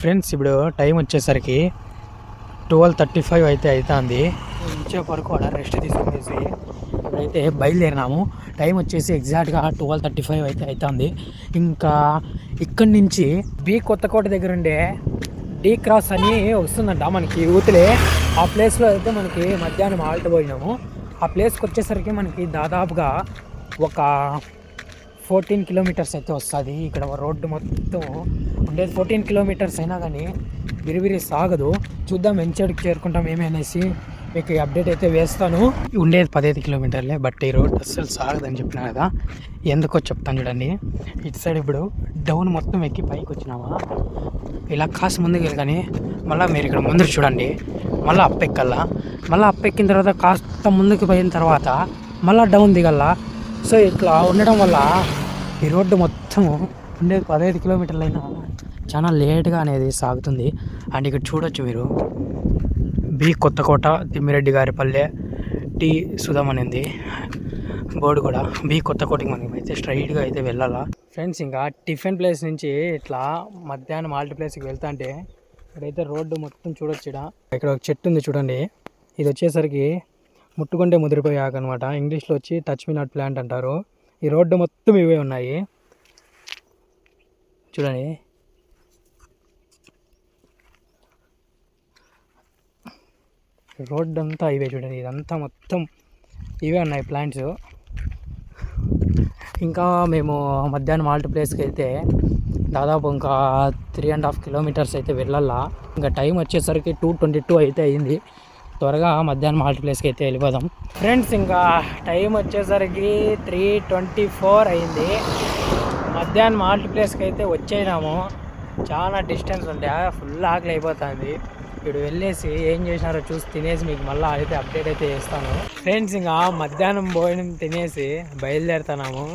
Friends ఇప్పుడు time వచ్చేసరికి 12:35 అయితే అవుతుంది. వచ్చే వరకు అలా రెస్ట్ తీసుకునేసి ఇప్పుడైతే బయలుదేరినాము. టైం వచ్చేసి ఎగ్జాక్ట్గా 12:35 అయితే అవుతుంది. ఇంకా ఇక్కడి నుంచి బి కొత్తకోట దగ్గర ఉండే డీ క్రాస్ అని వస్తుందంట మనకి ఊతులే. ఆ ప్లేస్లో అయితే మనకి మధ్యాహ్నం ఆల్ట్ పోయినాము. ఆ ప్లేస్కి వచ్చేసరికి మనకి దాదాపుగా ఒక 14 కిలోమీటర్స్ అయితే వస్తుంది. ఇక్కడ రోడ్డు మొత్తం ఉండేది 14 కిలోమీటర్స్ అయినా కానీ విరివిరి సాగదు. చూద్దాం ఎంచేడికి చేరుకుంటాం ఏమనేసి మీకు అప్డేట్ అయితే వేస్తాను. ఉండేది 15 కిలోమీటర్లే, బట్ ఈ రోడ్ అస్సలు సాగదని చెప్పినా కదా, ఎందుకో చెప్తాను చూడండి. ఇటు సైడ్ ఇప్పుడు డౌన్ మొత్తం ఎక్కి పైకి వచ్చినామా, ఇలా కాస్త ముందుకు వెళ్ళగానే మళ్ళీ మీరు ఇక్కడ ముందు చూడండి, మళ్ళీ అప్పెక్కల్లా, మళ్ళీ అప్పెక్కిన తర్వాత కాస్త ముందుకు పోయిన తర్వాత మళ్ళీ డౌన్ దిగల్లా. సో ఇట్లా ఉండడం వల్ల ఈ రోడ్డు మొత్తం ఉండేది 15 కిలోమీటర్లు అయినా చాలా లేట్గా అనేది సాగుతుంది. అండ్ ఇక్కడ చూడొచ్చు మీరు బి కొత్తకోట తిమ్మిరెడ్డి గారి పల్లె టీ సుధం అనేది బోర్డు కూడా. బి కొత్తకోటకి మనం అయితే స్ట్రైట్గా అయితే వెళ్ళాలా ఫ్రెండ్స్. ఇంకా టిఫిన్ ప్లేస్ నుంచి ఇట్లా మధ్యాహ్నం ఆల్ట్ ప్లేస్కి వెళ్తా అంటే ఇక్కడైతే రోడ్డు మొత్తం చూడొచ్చు. ఇక్కడ ఒక చెట్టు ఉంది చూడండి, ఇది వచ్చేసరికి ముట్టుకుంటే ముదిరిపోయాక అనమాట. ఇంగ్లీష్లో వచ్చి టచ్ మీ నాట్ ప్లాంట్ అంటారు. ఈ రోడ్డు మొత్తం ఇవే ఉన్నాయి చూడండి. రోడ్డు అంతా ఇవే చూడండి, ఇదంతా మొత్తం ఇవే ఉన్నాయి ప్లాంట్స్. ఇంకా మేము మధ్యాహ్నం ఆల్ట్ ప్లేస్కి అయితే దాదాపు ఇంకా 3.5 కిలోమీటర్స్ అయితే వెళ్ళాలా. ఇంకా టైం వచ్చేసరికి 2:22 అయితే అయింది. త్వరగా మధ్యాహ్నం ఆల్ట్ ప్లేస్కి అయితే వెళ్ళిపోదాం ఫ్రెండ్స్. ఇంకా టైం వచ్చేసరికి 3:24 అయింది. మధ్యాహ్నం ఆల్ట్ ప్లేస్కి అయితే వచ్చేనాము. చాలా డిస్టెన్స్ ఉండే, ఫుల్ ఆకలి అయిపోతుంది. ఇప్పుడు వెళ్ళేసి ఏం చేసినారో చూసి తినేసి మీకు మళ్ళీ అయితే అప్డేట్ అయితే చేస్తాను ఫ్రెండ్స్. ఇంకా మధ్యాహ్నం భోజనం తినేసి బయలుదేరుతున్నాము.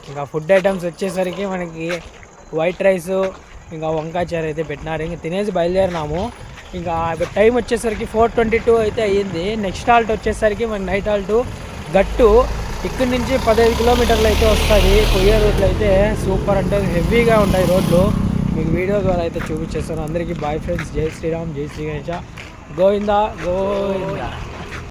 ఇంకా ఫుడ్ ఐటమ్స్ వచ్చేసరికి మనకి వైట్ రైస్ ఇంకా వంకాయ చారు అయితే పెట్టినారు. ఇంకా తినేసి బయలుదేరినాము. ఇంకా టైం వచ్చేసరికి 4:22 అయితే అయ్యింది. నెక్స్ట్ ఆల్ట్ వచ్చేసరికి మన నైట్ ఆల్ట్ గట్టు. ఇక్కడి నుంచి 15 కిలోమీటర్లు అయితే వస్తుంది. పోయే రోడ్లు అయితే సూపర్ అంటే హెవీగా ఉంటాయి రోడ్లు. మీకు వీడియో ద్వారా అయితే చూపించేస్తాను. అందరికీ బాయ్ ఫ్రెండ్స్. జై శ్రీరామ్, జై శ్రీ గణేష, గోవిందా గోవిందా.